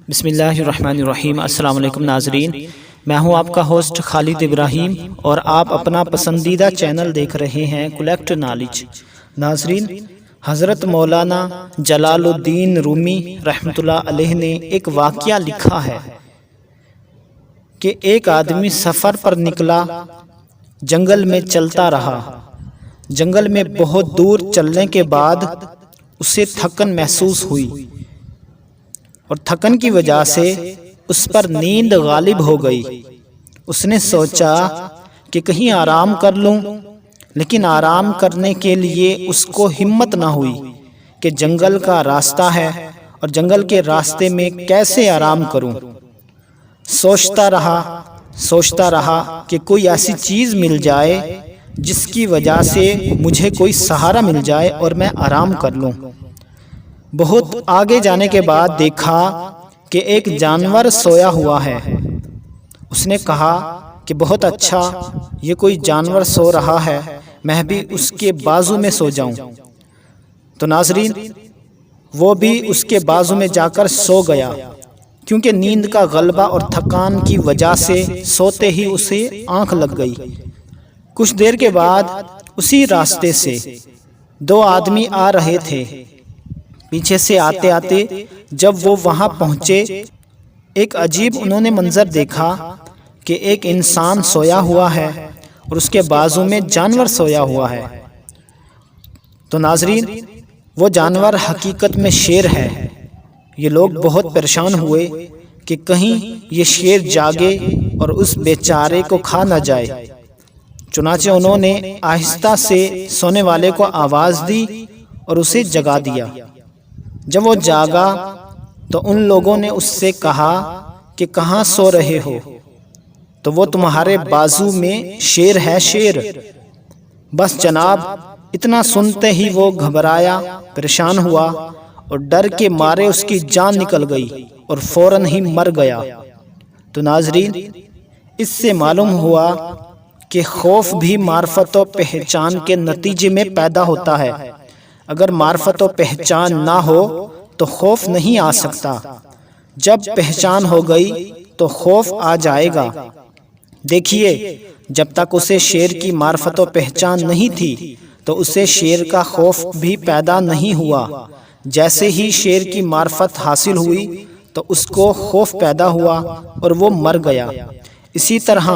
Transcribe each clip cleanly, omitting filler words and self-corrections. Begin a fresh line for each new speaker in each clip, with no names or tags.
بسم اللہ الرحمن الرحیم۔ السلام علیکم ناظرین، میں ہوں آپ کا ہوسٹ خالد ابراہیم اور آپ اپنا پسندیدہ چینل دیکھ رہے ہیں کلیکٹ نالج۔ ناظرین، حضرت مولانا جلال الدین رومی رحمۃ اللہ علیہ نے ایک واقعہ لکھا ہے کہ ایک آدمی سفر پر نکلا، جنگل میں چلتا رہا۔ جنگل میں بہت دور چلنے کے بعد اسے تھکن محسوس ہوئی اور تھکن کی وجہ سے اس پر نیند غالب ہو گئی۔ اس نے سوچا کہ کہیں آرام کر لوں، لیکن آرام کرنے کے لیے اس کو ہمت نہ ہوئی کہ جنگل کا راستہ ہے اور جنگل کے راستے میں کیسے آرام کروں۔ سوچتا رہا کہ کوئی ایسی چیز مل جائے جس کی وجہ سے مجھے کوئی سہارا مل جائے اور میں آرام کر لوں۔ بہت آگے جانے کے بعد دیکھا کہ ایک جانور سویا ہوا ہے۔ اس نے کہا کہ بہت اچھا، یہ کوئی جانور سو رہا ہے، میں بھی اس کے بازو میں سو جاؤں۔ تو ناظرین، وہ بھی اس کے بازو میں جا کر سو گیا، کیونکہ نیند کا غلبہ اور تھکان کی وجہ سے سوتے ہی اسے آنکھ لگ گئی۔ کچھ دیر کے بعد اسی راستے سے دو آدمی آ رہے تھے۔ پیچھے سے آتے آتے جب وہ وہاں پہنچے، ایک عجیب انہوں نے منظر دیکھا کہ ایک انسان سویا ہوا ہے اور اس کے بازو میں جانور سویا ہوا ہے۔ تو ناظرین، وہ جانور حقیقت میں شیر ہے۔ یہ لوگ بہت پریشان ہوئے کہ کہیں یہ شیر جاگے اور اس بیچارے کو کھا نہ جائے۔ چنانچہ انہوں نے آہستہ سے سونے والے کو آواز دی اور اسے جگا دیا۔ جب وہ جاگا تو ان لوگوں نے اس سے کہا کہ کہاں سو رہے ہو؟ تو وہ تمہارے بازو میں شیر ہے، شیر۔ بس جناب، اتنا سنتے ہی وہ گھبرایا، پریشان ہوا اور ڈر کے مارے اس کی جان نکل گئی اور فوراً ہی مر گیا۔ تو ناظرین، اس سے معلوم ہوا کہ خوف بھی معرفت و پہچان کے نتیجے میں پیدا ہوتا ہے۔ اگر معرفت و پہچان نہ ہو تو خوف نہیں آ سکتا۔ جب پہچان ہو گئی تو خوف آ جائے گا۔ دیکھیے، جب تک اسے شیر کی معرفت و پہچان نہیں تھی تو اسے شیر کا خوف بھی پیدا نہیں ہوا۔ جیسے ہی شیر کی معرفت حاصل ہوئی تو اس کو خوف پیدا ہوا اور وہ مر گیا۔ اسی طرح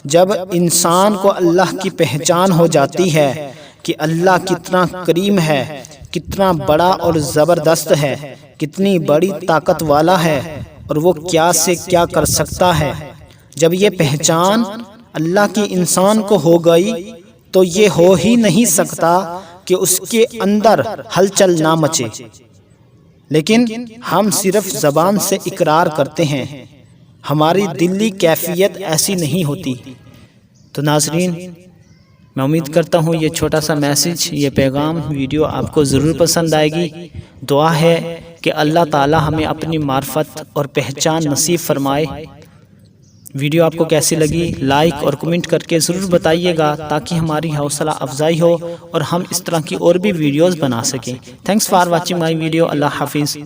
جب انسان کو اللہ کی پہچان ہو جاتی ہے کہ اللہ کتنا کریم ہے، کتنا بڑا اور زبردست ہے، کتنی بڑی طاقت والا ہے اور وہ کیا سے کیا کر سکتا ہے، جب یہ پہچان اللہ کی انسان کو ہو گئی تو یہ ہو ہی نہیں سکتا کہ اس کے اندر ہلچل نہ مچے۔ لیکن ہم صرف زبان سے اقرار کرتے ہیں، ہماری دلی کیفیت ایسی نہیں ہوتی۔ تو ناظرین، میں امید کرتا ہوں یہ چھوٹا سا میسج، یہ پیغام، ویڈیو آپ کو ضرور پسند آئے گی۔ دعا ہے کہ اللہ تعالی ہمیں اپنی معرفت اور پہچان نصیب فرمائے۔ ویڈیو آپ کو کیسی لگی، لائک اور کمنٹ کر کے ضرور بتائیے گا تاکہ ہماری حوصلہ افزائی ہو اور ہم اس طرح کی اور بھی ویڈیوز بنا سکیں۔ Thanks for watching my video. اللہ حافظ۔